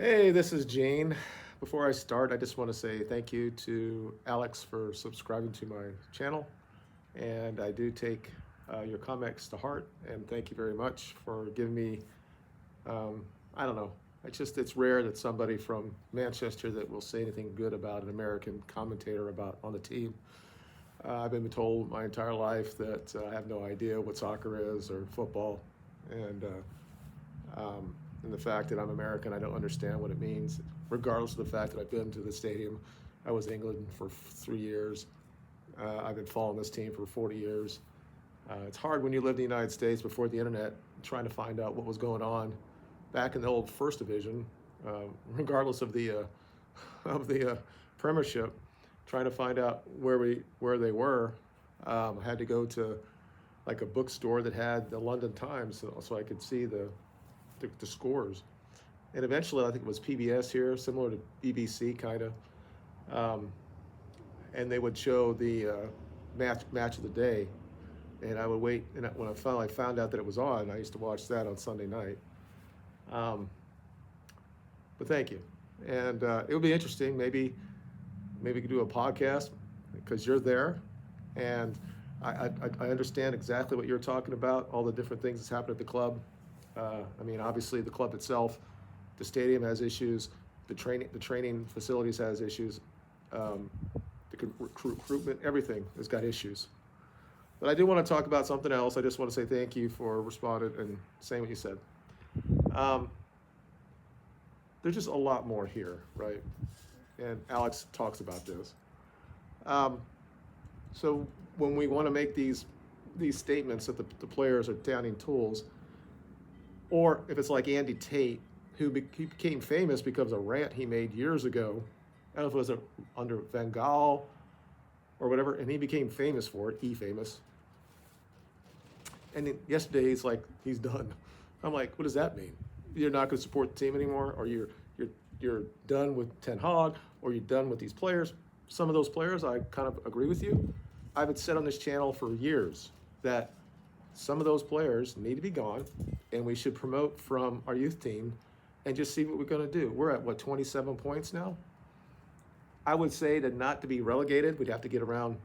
Hey, this is Gene. Before I start, I just want to say thank you to Alex for subscribing to my channel. And I do take your comments to heart. And thank you very much for giving me, um, I don't know, it's rare that somebody from Manchester that will say anything good about an American commentator about on the team. I've been told my entire life that I have no idea what soccer is or football. And and the fact that I'm American, I don't understand what it means, regardless of the fact that I've been to the stadium. I was in England for 3 years. I've been following this team for 40 years. It's hard when you live in the United States before the internet, trying to find out what was going on back in the old First Division, regardless of the Premiership, trying to find out where they were. I had to go to like a bookstore that had the London Times, so I could see the scores. And eventually, I think it was PBS here, similar to BBC, kind of. Um, and they would show the match of the day, and I would wait. And when I finally found out that it was on, I used to watch that on Sunday night. Um, but thank you, and it would be interesting. Maybe we could do a podcast because you're there, and I understand exactly what you're talking about. All the different things that's happened at the club. I mean, obviously, the club itself, the stadium has issues. The training facilities has issues. Um, the recruitment, everything has got issues. But I do want to talk about something else. I just want to say thank you for responding and saying what you said. Um, there's just a lot more here, right? And Alex talks about this. Um, so when we want to make these statements that the players are downing tools, or if it's like Andy Tate, he became famous because of a rant he made years ago. I don't know if it was under Van Gaal or whatever, and he became famous for it. Famous. And then yesterday he's done. I'm like, what does that mean? You're not going to support the team anymore, or you're done with Ten Hag, or you're done with these players. Some of those players, I kind of agree with you. I've said on this channel for years that some of those players need to be gone, and we should promote from our youth team and just see what we're going to do. We're at, 27 points now? I would say that not to be relegated, we'd have to get around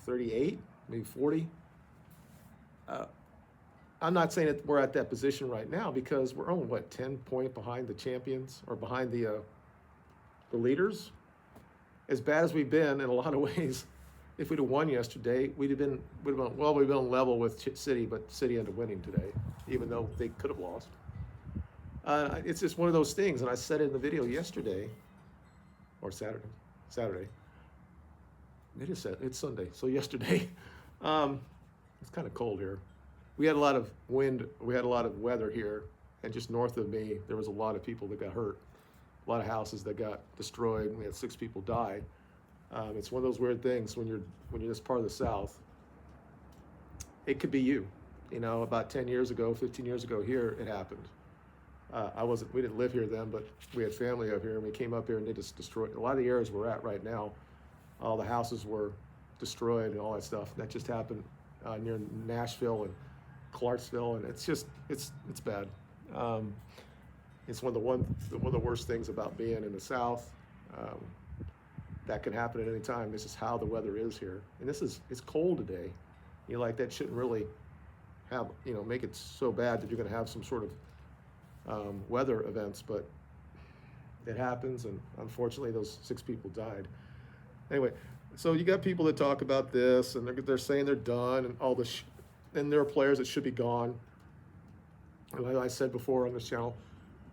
38, maybe 40. I'm not saying that we're at that position right now because we're only, 10 points behind the champions or behind the leaders. As bad as we've been in a lot of ways, if we'd have won yesterday, we'd have been on level with City, but City ended up winning today, even though they could have lost. It's just one of those things, and I said it in the video yesterday, or Saturday. It's Sunday, so yesterday. It's kind of cold here. We had a lot of wind, we had a lot of weather here, and just north of me, there was a lot of people that got hurt, a lot of houses that got destroyed. We had 6 people die. It's one of those weird things when you're this part of the South. It could be you. About 10 years ago, 15 years ago here, it happened. We didn't live here then, but we had family up here, and we came up here and they just destroyed a lot of the areas we're at right now. All the houses were destroyed and all that stuff. That just happened near Nashville and Clarksville, and it's bad. It's one of the worst things about being in the South. That can happen at any time. This is how the weather is here, and it's cold today. That shouldn't really have make it so bad that you're going to have some sort of weather events, but it happens, and unfortunately, those 6 people died. Anyway, so you got people that talk about this, and they're saying they're done, and all this, and there are players that should be gone. And like I said before on this channel,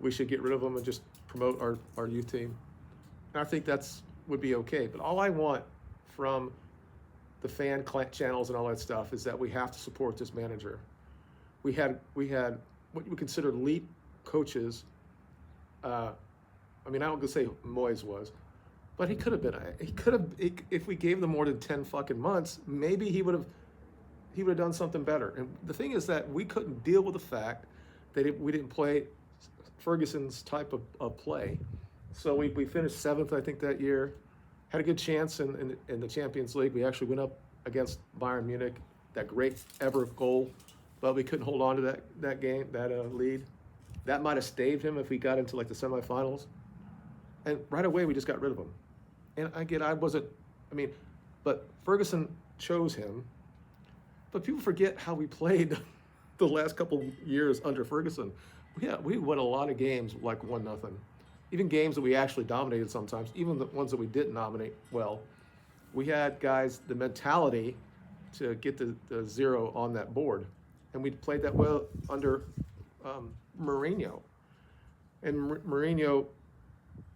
we should get rid of them and just promote our youth team. And I think would be okay. But all I want from the fan channels and all that stuff is that we have to support this manager. We had what we consider elite coaches. I don't want to say Moyes was, but he could have been. If we gave them more than 10 fucking months, maybe he would have done something better. And the thing is that we couldn't deal with the fact that we didn't play Ferguson's type of play. So we finished 7th, I think, that year. Had a good chance in the Champions League. We actually went up against Bayern Munich, that great ever goal, but we couldn't hold on to that game, that lead. that might have staved him if we got into like the semifinals. And right away, we just got rid of him. And I wasn't, I mean, but Ferguson chose him. But people forget how we played the last couple of years under Ferguson. Yeah, we won a lot of games like 1-0. Even games that we actually dominated sometimes, even the ones that we didn't dominate well. We had guys, the mentality to get the zero on that board. And we played that well under Mourinho. And Mourinho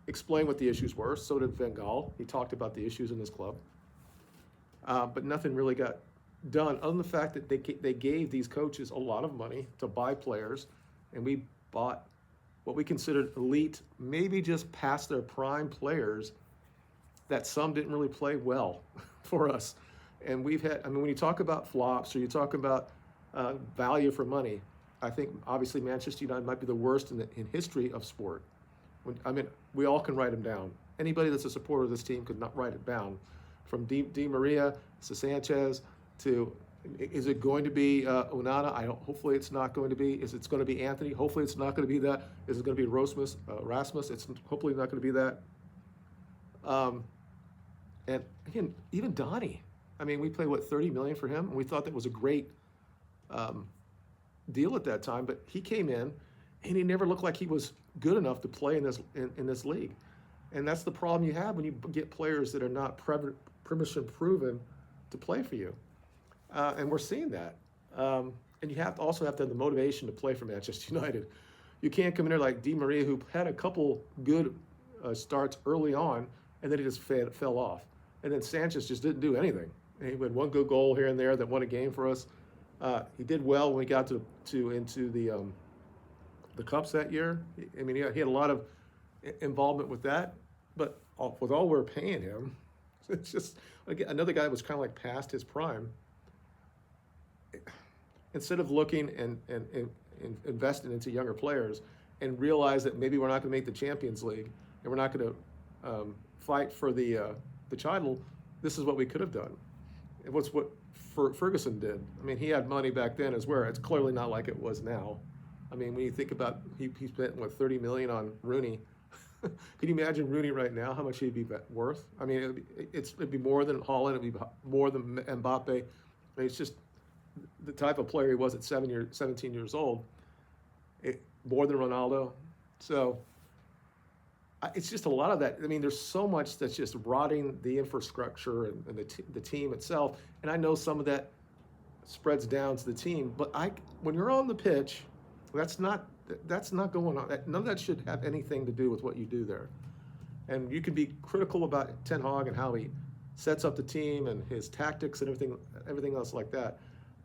explained what the issues were. So did Van Gaal. He talked about the issues in his club. But nothing really got done other than the fact that they gave these coaches a lot of money to buy players. And we bought what we considered elite, maybe just past their prime players that some didn't really play well for us. And we've had, I mean, when you talk about flops or you talk about value for money, I think obviously Manchester United might be the worst in history of sport. I mean, we all can write them down. Anybody that's a supporter of this team could not write it down. From Di Maria to Sanchez to, is it going to be Onana? Hopefully it's not going to be. Is it going to be Anthony? Hopefully it's not going to be that. Is it going to be Rasmus? It's hopefully not going to be that. And again, even Donnie. I mean, we paid, what, $30 million for him? And we thought that was a great deal at that time. But he came in, and he never looked like he was good enough to play in this league. And that's the problem you have when you get players that are not permission proven to play for you. And we're seeing that. And you also have to have the motivation to play for Manchester United. You can't come in there like Di Maria, who had a couple good starts early on, and then he just fell off. And then Sanchez just didn't do anything. And he had one good goal here and there that won a game for us. He did well when we got into the Cups that year. I mean, he had a lot of involvement with that. But with all we're paying him, it's just, again, another guy that was kind of like past his prime. Instead of looking and investing into younger players and realize that maybe we're not going to make the Champions League and we're not going to fight for the title, this is what we could have done. It was what Ferguson did. I mean, he had money back then as well. It's clearly not like it was now. I mean, when you think about, he spent, what, $30 million on Rooney. Can you imagine Rooney right now, how much he'd be worth? I mean, it'd be more than Haaland, it'd be more than Mbappe. I mean, it's just the type of player he was at 17 years old, more than Ronaldo. So it's just a lot of that. I mean, there's so much that's just rotting the infrastructure and the team itself. And I know some of that spreads down to the team, but when you're on the pitch, that's not going on. None of that should have anything to do with what you do there. And you can be critical about Ten Hag and how he sets up the team and his tactics and everything else like that.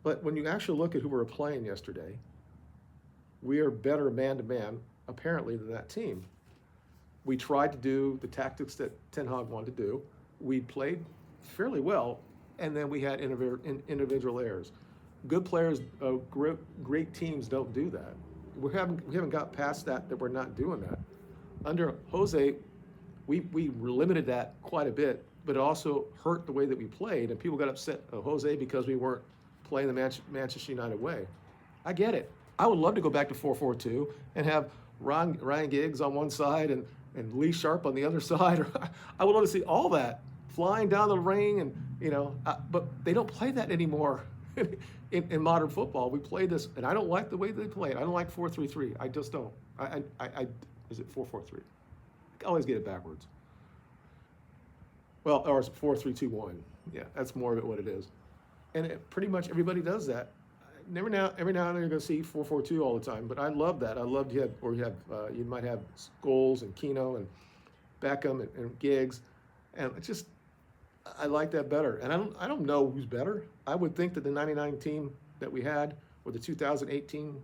But when you actually look at who we were playing yesterday, we are better man-to-man, apparently, than that team. We tried to do the tactics that Ten Hag wanted to do. We played fairly well, and then we had individual errors. Good players, great teams don't do that. We haven't got past that we're not doing that. Under Jose, we limited that quite a bit, but it also hurt the way that we played, and people got upset at Jose because we weren't playing the Manchester United way. I get it. I would love to go back to 4-4-2 and have Ryan Giggs on one side and Lee Sharp on the other side. I would love to see all that flying down the ring, and but they don't play that anymore in modern football. We play this, and I don't like the way they play it. I don't like 4-3-3. I just don't. Is it 4-4-3? I always get it backwards. Well, or it's 4-3-2-1. Yeah, that's more of it what it is. And pretty much everybody does that. Every now and then you're going to see 4-4-2 all the time, but I love that. I loved you might have Scholes and Keno and Beckham and Giggs, and I like that better. And I don't know who's better. I would think that the '99 team that we had, or the 2008 team,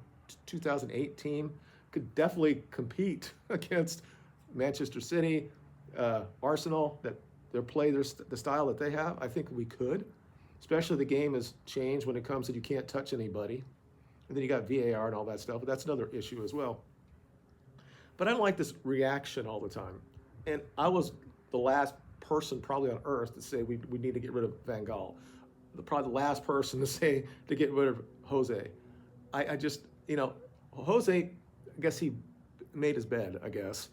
could definitely compete against Manchester City, Arsenal. That the style that they have. I think we could. Especially the game has changed when it comes to you can't touch anybody. And then you got VAR and all that stuff, but that's another issue as well. But I don't like this reaction all the time. And I was the last person probably on earth to say we need to get rid of Van Gaal. Probably the last person to say to get rid of Jose. I just, Jose I guess he made his bed, I guess.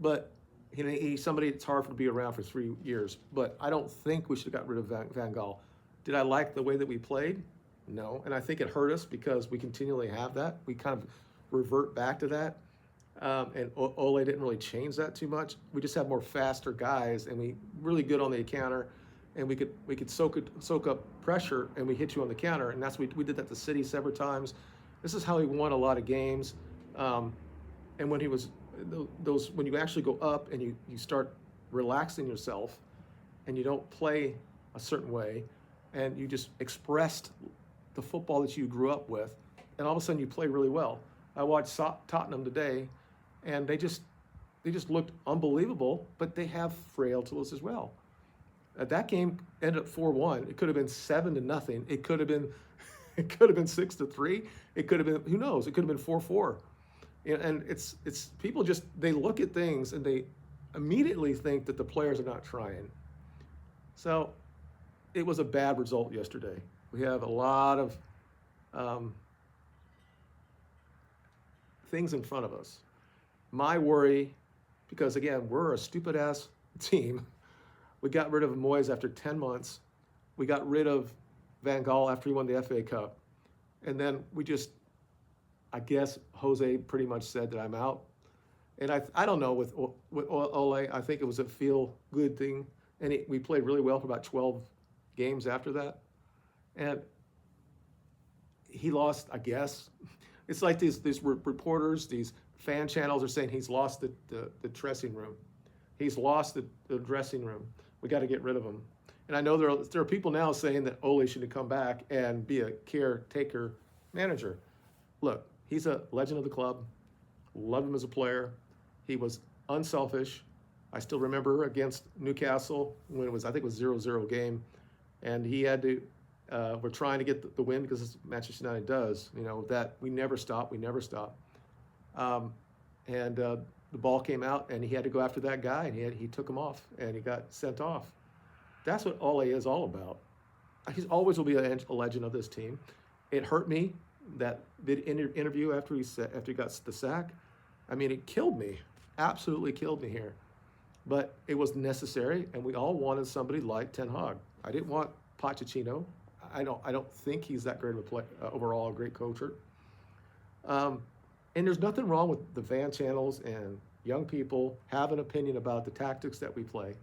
But he's somebody that's hard to be around for 3 years. But I don't think we should have got rid of Van Gaal. Did I like the way that we played? No. And I think it hurt us because we continually have that. We kind of revert back to that. And Ole didn't really change that too much. We just have more faster guys, and we really good on the counter, and we could soak up pressure, and we hit you on the counter, and that's we did that to City several times. This is how he won a lot of games. And when he was when you actually go up and you start relaxing yourself, and you don't play a certain way, and you just expressed the football that you grew up with, and all of a sudden you play really well. I watched Tottenham today, and they just looked unbelievable, but they have frail tools as well. That game ended up 4-1. It could have been 7-0. It could have been 6-3. It could have been, who knows? It could have been 4-4. And it's people just, they look at things and they immediately think that the players are not trying. So it was a bad result yesterday. We have a lot of things in front of us. My worry, because again, we're a stupid ass team. We got rid of Moyes after 10 months. We got rid of Van Gaal after he won the FA Cup. And then I guess Jose pretty much said that I'm out. And I don't know with Ole, I think it was a feel good thing. And we played really well for about 12 games after that. And he lost, I guess. It's like these reporters, these fan channels are saying he's lost the dressing room. He's lost the dressing room. We got to get rid of him. And I know there are people now saying that Ole should come back and be a caretaker manager. Look, he's a legend of the club. Love him as a player. He was unselfish. I still remember against Newcastle when it was, I think it was 0-0 game. And he had to, we're trying to get the win because Manchester United does, that we never stop. The ball came out and he had to go after that guy and he took him off and he got sent off. That's what Ole is all about. He always will be a legend of this team. It hurt me, that interview after he got the sack. I mean, it killed me, absolutely killed me here. But it was necessary, and we all wanted somebody like Ten Hag. I didn't want Pochettino. I don't think he's that great of a play, overall a great coacher. And there's nothing wrong with the fan channels and young people have an opinion about the tactics that we play.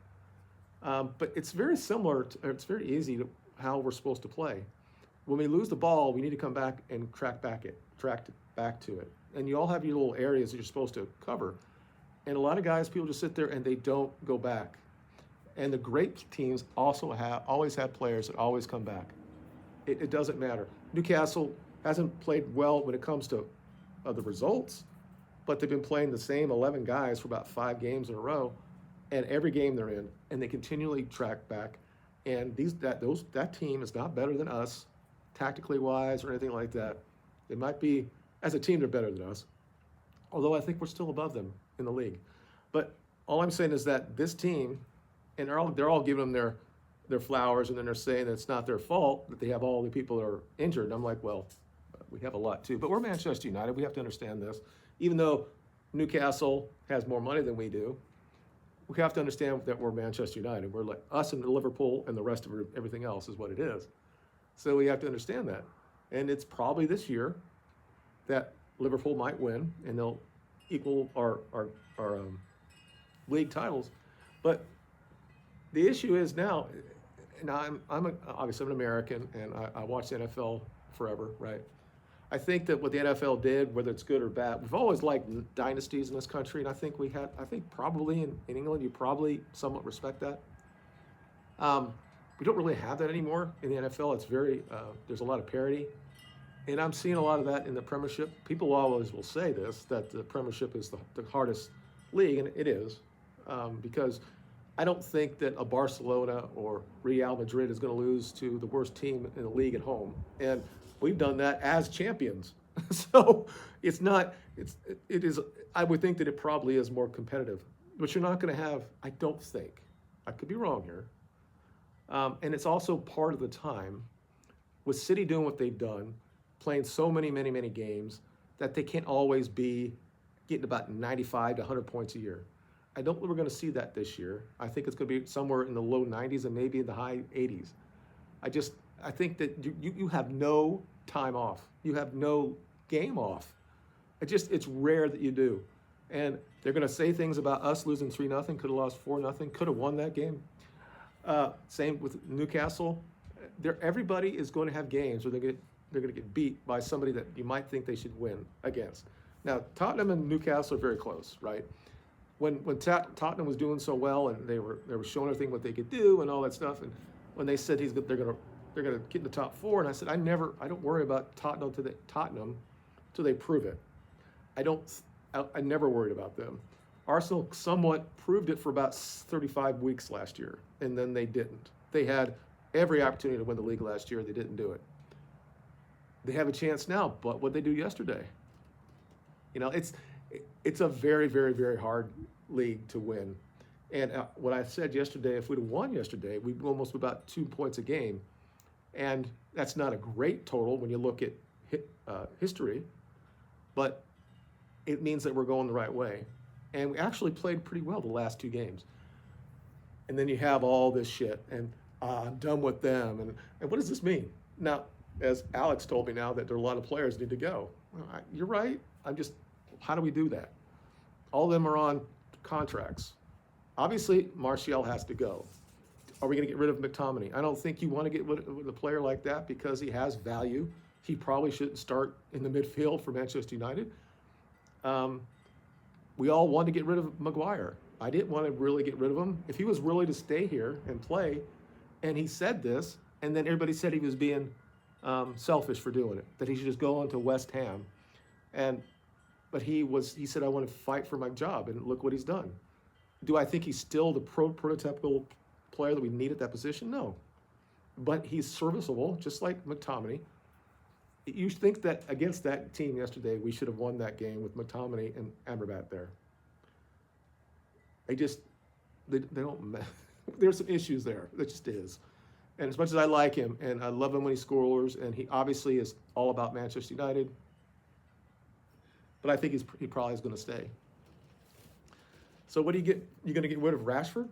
But it's very similar, it's very easy to how we're supposed to play. When we lose the ball, we need to come back and track back to it. And you all have your little areas that you're supposed to cover. And a lot of guys, people just sit there and they don't go back. And the great teams also always have players that always come back. It doesn't matter. Newcastle hasn't played well when it comes to the results, but they've been playing the same 11 guys for about 5 games in a row, and every game they're in, and they continually track back. And that team is not better than us, tactically wise or anything like that. They might be, as a team, they're better than us, although I think we're still above them in the league. But all I'm saying is that this team, and they're all giving them their flowers, and then they're saying that it's not their fault that they have all the people that are injured. And I'm like, well, we have a lot too. But we're Manchester United. We have to understand this. Even though Newcastle has more money than we do, we have to understand that we're Manchester United. We're like us and Liverpool, and the rest of everything else is what it is. So we have to understand that. And it's probably this year that Liverpool might win, and they'll equal our league titles. But the issue is now obviously I'm an American, and I watch the NFL forever, right? I think that what the NFL did, whether it's good or bad, we've always liked dynasties in this country, and I think probably in England you probably somewhat respect that. We don't really have that anymore in the NFL. It's very there's a lot of parity, and I'm seeing a lot of that in the Premiership. People always will say this, that the Premiership is the hardest league, and it is, because I don't think that a Barcelona or Real Madrid is going to lose to the worst team in the league at home, and we've done that as champions. So it is, I would think that it probably is more competitive, but you're not going to have, I don't think, I could be wrong here. And it's also part of the time with City doing what they've done, playing so many games, that they can't always be getting about 95 to 100 points a year. I don't think we're going to see that this year. I think it's going to be somewhere in the low 90s and maybe in the high 80s. I think that you have no time off. You have no game off. It's rare that you do. And they're going to say things about us losing 3-0, could have lost 4-0, could have won that game. Same with Newcastle. Everybody is going to have games where they're going to get beat by somebody that you might think they should win against. Now, Tottenham and Newcastle are very close, right? When Tottenham was doing so well and they were showing everything what they could do and all that stuff, and when they said they're going to get in the top 4, and I said I don't worry about Tottenham till they prove it. I never worried about them. Arsenal somewhat proved it for about 35 weeks last year, and then they didn't. They had every opportunity to win the league last year. They didn't do it. They have a chance now, but what they do yesterday? It's a very, very, very hard league to win. And what I said yesterday, if we'd have won yesterday, we'd almost about 2 points a game. And that's not a great total when you look at history, but it means that we're going the right way. And we actually played pretty well the last 2 games. And then you have all this shit, and I'm done with them. And what does this mean? Now, as Alex told me now that there are a lot of players that need to go. Well, you're right. How do we do that? All of them are on contracts. Obviously, Martial has to go. Are we going to get rid of McTominay? I don't think you want to get rid of a player like that because he has value. He probably shouldn't start in the midfield for Manchester United. We all want to get rid of Maguire. I didn't want to really get rid of him. If he was really to stay here and play, and he said this, and then everybody said he was being selfish for doing it, that he should just go on to West Ham. But he said, I want to fight for my job, and look what he's done. Do I think he's still the prototypical player that we need at that position? No. But he's serviceable, just like McTominay. You think that against that team yesterday, we should have won that game with McTominay and Amrabat there. They don't, there's some issues there. There just is. And as much as I like him, and I love him when he scores, and he obviously is all about Manchester United, but I think he probably is going to stay. So what do you get? You're going to get rid of Rashford?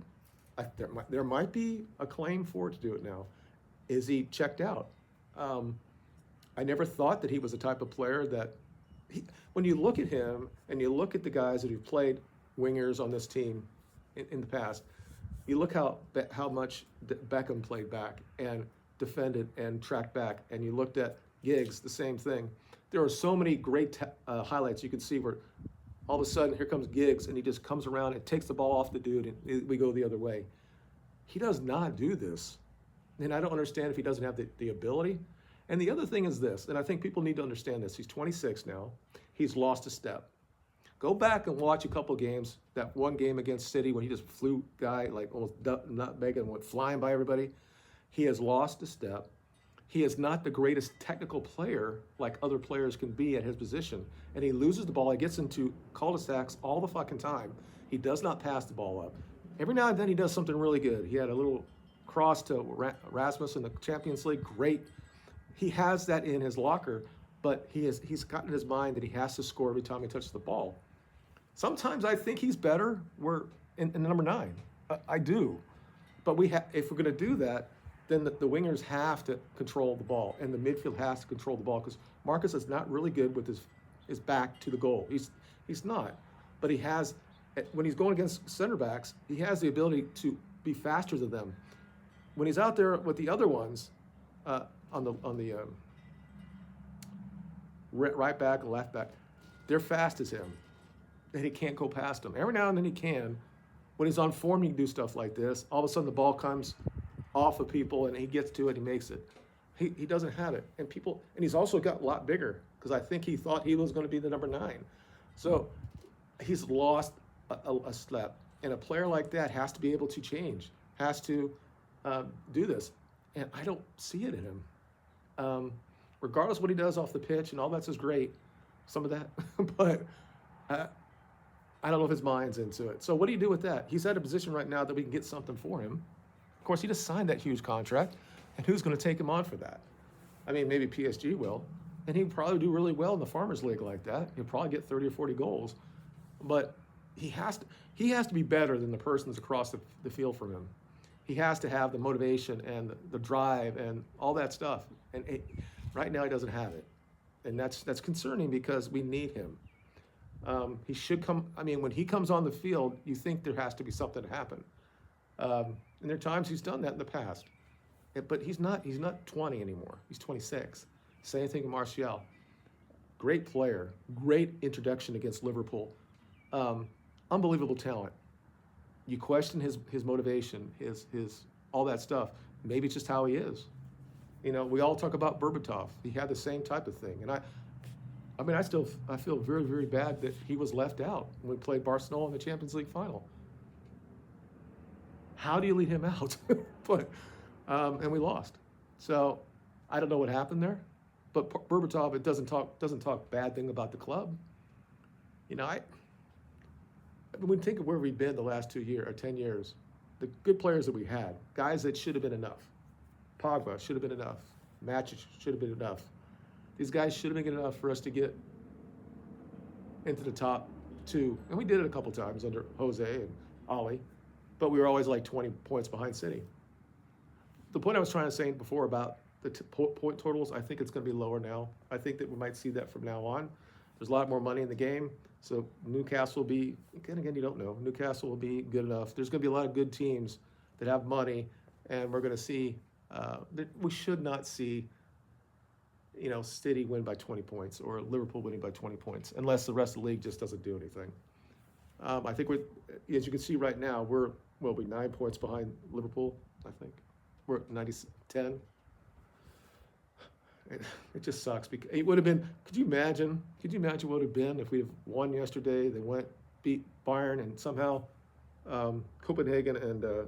There might be a claim for it to do it now. Is he checked out? I never thought that he was the type of player that, when you look at him and you look at the guys that have played wingers on this team in the past, you look how much Beckham played back and defended and tracked back, and you looked at Giggs, the same thing. There are so many great highlights you can see where all of a sudden here comes Giggs and he just comes around and takes the ball off the dude and we go the other way. He does not do this. And I don't understand if he doesn't have the ability. And the other thing is this, and I think people need to understand this. He's 26 now. He's lost a step. Go back and watch a couple games. That one game against City when he just flew guy like almost nutmeg and went flying by everybody. He has lost a step. He is not the greatest technical player like other players can be at his position. And he loses the ball. He gets into cul-de-sacs all the fucking time. He does not pass the ball up. Every now and then he does something really good. He had a little cross to Rasmus in the Champions League. Great. He has that in his locker, but he's gotten in his mind that he has to score every time he touches the ball. Sometimes I think he's better. We're in number 9. I do. But if we're going to do that, then the wingers have to control the ball, and the midfield has to control the ball, because Marcus is not really good with his back to the goal. He's not. But he has, when he's going against center backs, he has the ability to be faster than them. When he's out there with the other ones, on the right back and left back, they're fast as him, and he can't go past them. Every now and then he can. When he's on form, he can do stuff like this. All of a sudden, the ball comes off of people, and he gets to it. He makes it. He doesn't have it, and he's also got a lot bigger, because I think he thought he was going to be the number 9. So he's lost a step, and a player like that has to be able to change, has to do this, and I don't see it in him. Regardless of what he does off the pitch, and all that's is great, some of that, but I don't know if his mind's into it. So what do you do with that? He's at a position right now that we can get something for him. Of course, he just signed that huge contract, and who's going to take him on for that? I mean, maybe PSG will, and he'll probably do really well in the Farmers League like that. He'll probably get 30 or 40 goals, but he has to be better than the person that's across the field from him. He has to have the motivation and the drive and all that stuff. And right now he doesn't have it, and that's concerning because we need him. He should come. I mean, when he comes on the field, you think there has to be something to happen. And there are times he's done that in the past. But he's not 20 anymore. He's 26. Same thing with Martial. Great player, great introduction against Liverpool. Unbelievable talent. You question his motivation, his all that stuff. Maybe it's just how he is. You know, we all talk about Berbatov. He had the same type of thing. And I mean, I feel very, very bad that he was left out when we played Barcelona in the Champions League final. How do you lead him out? But and we lost. So I don't know what happened there. But Berbatov, it doesn't talk bad thing about the club. You know, when you think of where we've been the last 2 years or 10 years, the good players that we had, guys that should have been enough. Pogba should have been enough. Matic should have been enough. These guys should have been good enough for us to get into the top two. And we did it a couple times under Jose and Oli, but we were always like 20 points behind City. The point I was trying to say before about the point totals, I think it's going to be lower now. I think that we might see that from now on. There's a lot more money in the game, so Newcastle will be, again, you don't know, Newcastle will be good enough. There's going to be a lot of good teams that have money, and we're going to see, we should not see, you know, City win by 20 points or Liverpool winning by 20 points, unless the rest of the league just doesn't do anything. I think as you can see right now, we're 9 points behind Liverpool, I think. We're at 10. It just sucks because it would have been. Could you imagine what it would have been if we have won yesterday? They beat Bayern, and somehow Copenhagen and the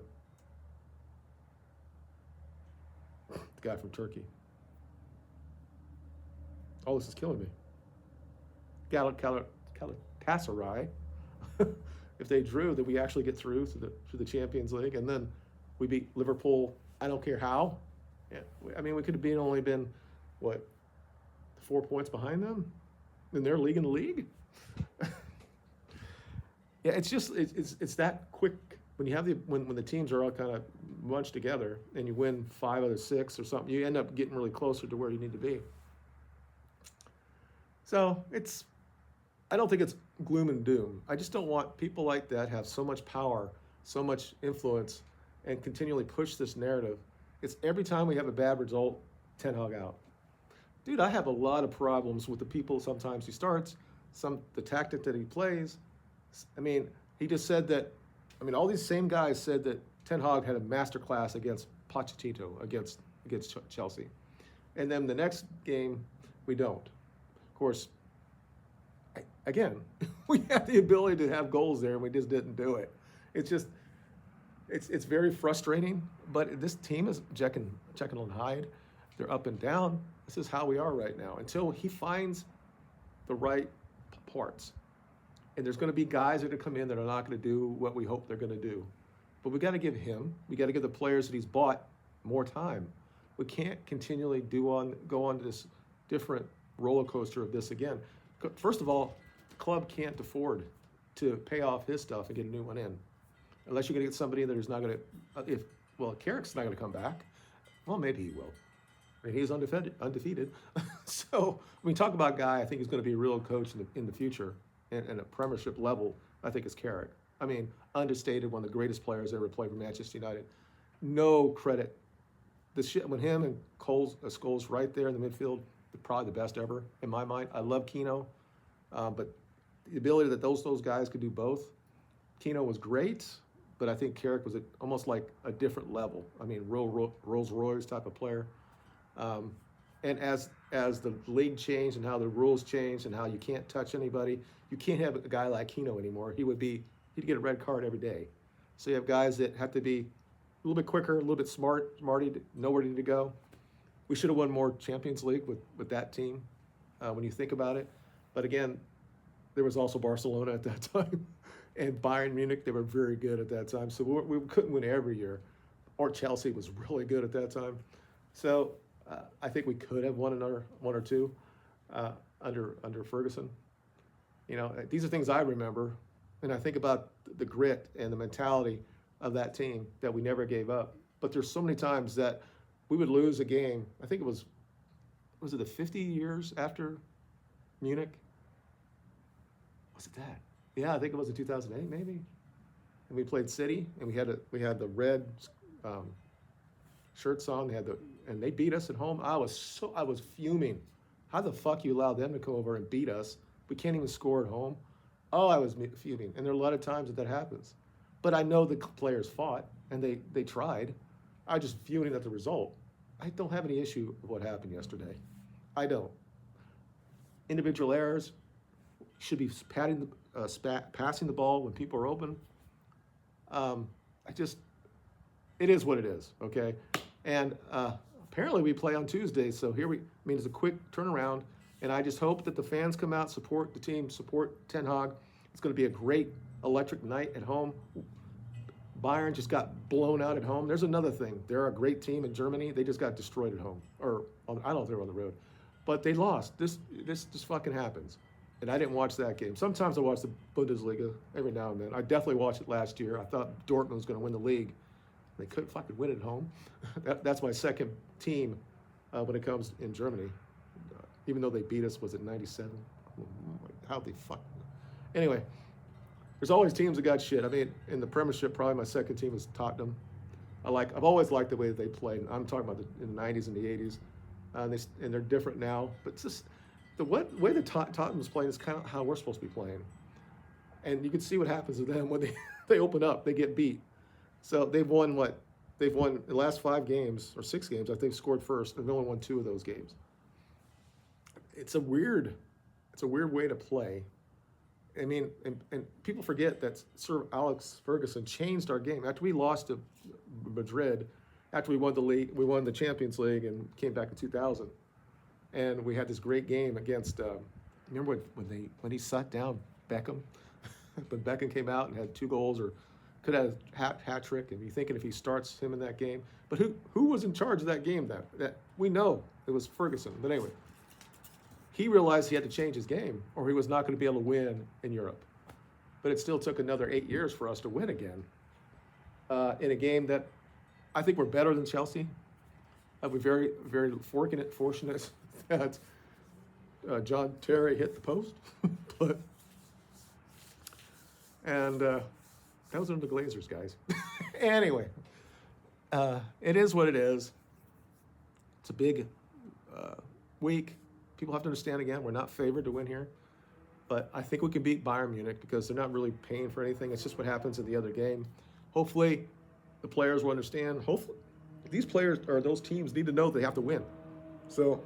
guy from Turkey. All this is killing me. Galatasaray. If they drew, then we actually get through the Champions League, and then we beat Liverpool. I don't care how. Yeah, I mean, we could have only been 4 points behind them in their league in the league. Yeah, it's just it's that quick when you have when the teams are all kind of bunched together and you win 5 out of 6 or something, you end up getting really closer to where you need to be. So I don't think it's gloom and doom. I just don't want people like that have so much power, so much influence, and continually push this narrative. It's every time we have a bad result, Ten Hag out. Dude, I have a lot of problems with the people sometimes he starts, the tactic that he plays. I mean, he just said that, all these same guys said that Ten Hag had a masterclass against Pochettino, against Chelsea. And then the next game, we don't. Of course, again, we have the ability to have goals there, and we just didn't do it. It's just, it's very frustrating, but this team is Jekyll and Hyde. They're up and down. This is how we are right now until he finds the right parts. And there's going to be guys that are going to come in that are not going to do what we hope they're going to do. But we got to give the players that he's bought more time. We can't continually go on this different roller coaster of this again. First of all, the club can't afford to pay off his stuff and get a new one in. Unless you're going to get somebody that is not going to, Carrick's not going to come back. Well, maybe he will. He's undefeated. So when we talk about a guy, I think he's going to be a real coach in the future and a Premiership level. I think it's Carrick. Understated, one of the greatest players ever played for Manchester United. No credit. When him and Scholes right there in the midfield, probably the best ever in my mind. I love Keano, but the ability that those guys could do both. Keano was great, but I think Carrick was almost like a different level. Real Rolls Royce type of player. And as the league changed and how the rules changed and how you can't touch anybody, you can't have a guy like Keano anymore. He'd get a red card every day. So you have guys that have to be a little bit quicker, a little bit smarty, know where to go. We should have won more Champions League with that team when you think about it. But again, there was also Barcelona at that time and Bayern Munich. They were very good at that time. So we couldn't win every year. Or Chelsea was really good at that time. So I think we could have won another 1 or 2 under Ferguson. You know, these are things I remember, and I think about the grit and the mentality of that team that we never gave up. But there's so many times that we would lose a game. I think it was it the 50 years after Munich? Was it that? Yeah, I think it was in 2008 maybe. And we played City, and we had the red um, shirts on. And they beat us at home. I was fuming. How the fuck you allow them to come over and beat us? We can't even score at home. Oh, I was fuming. And there are a lot of times that happens. But I know the players fought and they tried. I just fuming at the result. I don't have any issue with what happened yesterday. I don't. Individual errors should be passing the ball when people are open. It is what it is, okay? And apparently we play on Tuesday, so it's a quick turnaround, and I just hope that the fans come out, support the team, support Ten Hag. It's going to be a great electric night at home. Bayern just got blown out at home. There's another thing. They're a great team in Germany. They just got destroyed at home. I don't know if they were on the road. But they lost. This just fucking happens. And I didn't watch that game. Sometimes I watch the Bundesliga every now and then. I definitely watched it last year. I thought Dortmund was going to win the league. They couldn't fucking win at home. That's my second team when it comes in Germany. Even though they beat us, was it 97? How they fuck? Anyway, there's always teams that got shit. I mean, in the Premiership, probably my second team is Tottenham. I've always liked the way that they played. I'm talking about in the 90s and the 80s. And they're different now. But it's just the way the Tottenham's playing is kind of how we're supposed to be playing. And you can see what happens to them when they open up. They get beat. So they've won what? They've won the last 5 games or 6 games. I think scored first, and they've only won 2 of those games. It's a weird way to play. I mean, and people forget that Sir Alex Ferguson changed our game after we lost to Madrid. After we won the league, we won the Champions League and came back in 2000, and we had this great game against. Remember when he sat down Beckham, but Beckham came out and had 2 goals or could have a hat trick, and you're thinking if he starts him in that game. But who was in charge of that game? That we know it was Ferguson. But anyway, he realized he had to change his game, or he was not going to be able to win in Europe. But it still took another 8 years for us to win again in a game that I think we're better than Chelsea. We're very, very fortunate that John Terry hit the post, those are the Glazers, guys. Anyway, it is what it is. It's a big week. People have to understand, again, we're not favored to win here. But I think we can beat Bayern Munich because they're not really paying for anything. It's just what happens in the other game. Hopefully, the players will understand. Hopefully, these players or those teams need to know they have to win. So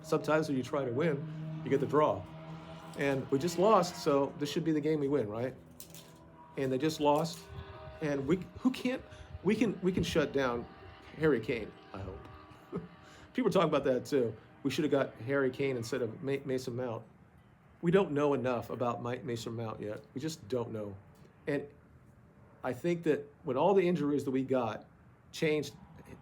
sometimes when you try to win, you get the draw. And we just lost, so this should be the game we win, right? And they just lost, and we can shut down Harry Kane, I hope. People are talking about that too. We should have got Harry Kane instead of Mason Mount. We don't know enough about Mason Mount yet. We just don't know. And I think that when all the injuries that we got changed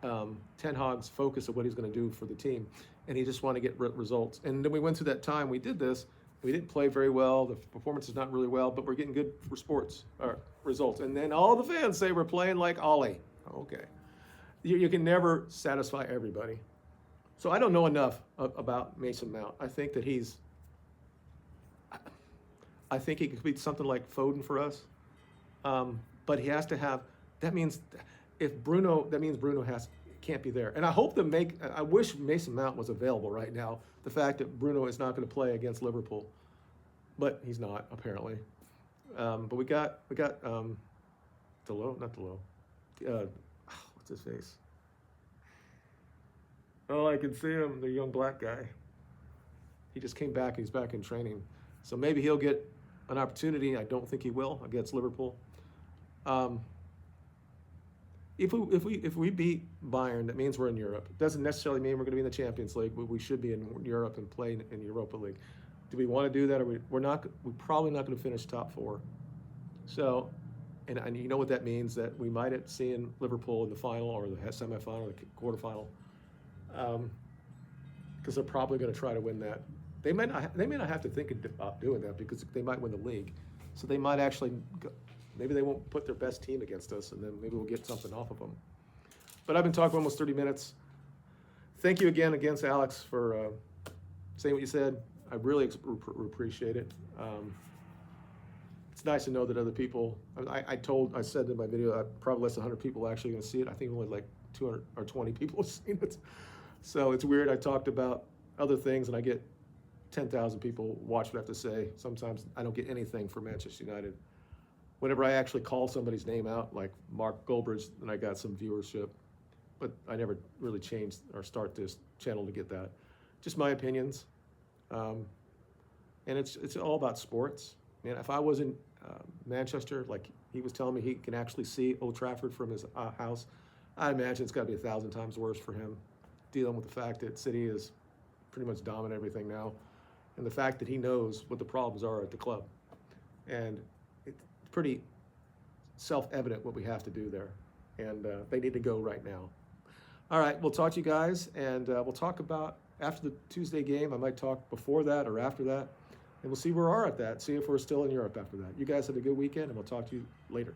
Ten Hag's focus of what he's going to do for the team, and he just wanted to get results. And then we went through that time we did this. We didn't play very well. The performance is not really well, but we're getting good results. And then all the fans say we're playing like Ollie. Okay. You can never satisfy everybody. So I don't know enough about Mason Mount. I think that I think he could be something like Foden for us. But he has to have, that means Bruno can't be there. And I wish Mason Mount was available right now. The fact that Bruno is not going to play against Liverpool, but he's not apparently. But we got Delot, not Delot. What's his face? Oh, I can see him, the young black guy. He just came back. He's back in training, so maybe he'll get an opportunity. I don't think he will against Liverpool. If we beat Bayern, that means we're in Europe. It doesn't necessarily mean we're going to be in the Champions League, but we should be in Europe and play in Europa League. Do we want to do that, or we're not? We're probably not going to finish top 4. So, and you know what that means, that we might have seen Liverpool in the final or the semifinal or the quarterfinal, because they're probably going to try to win that. they may not have to think about doing that because they might win the league. So they might actually go, maybe they won't put their best team against us, and then maybe we'll get something off of them. But I've been talking almost 30 minutes. Thank you again, Alex, for saying what you said. I really appreciate it. It's nice to know that other people. I said in my video, probably less than 100 people are actually going to see it. I think only like 200 or 20 people have seen it. So it's weird. I talked about other things, and I get 10,000 people watch what I have to say. Sometimes I don't get anything for Manchester United. Whenever I actually call somebody's name out, like Mark Goldbridge, then I got some viewership. But I never really changed or start this channel to get that. Just my opinions. And it's all about sports. Man, if I was in Manchester, like he was telling me he can actually see Old Trafford from his house, I imagine it's got to be 1,000 times worse for him, dealing with the fact that City is pretty much dominant everything now, and the fact that he knows what the problems are at the club. And it's pretty self-evident what we have to do there, and they need to go right now. All right, we'll talk to you guys, and we'll talk about after the Tuesday game. I might talk before that or after that, and we'll see where we are at that, see if we're still in Europe after that. You guys have a good weekend, and we'll talk to you later.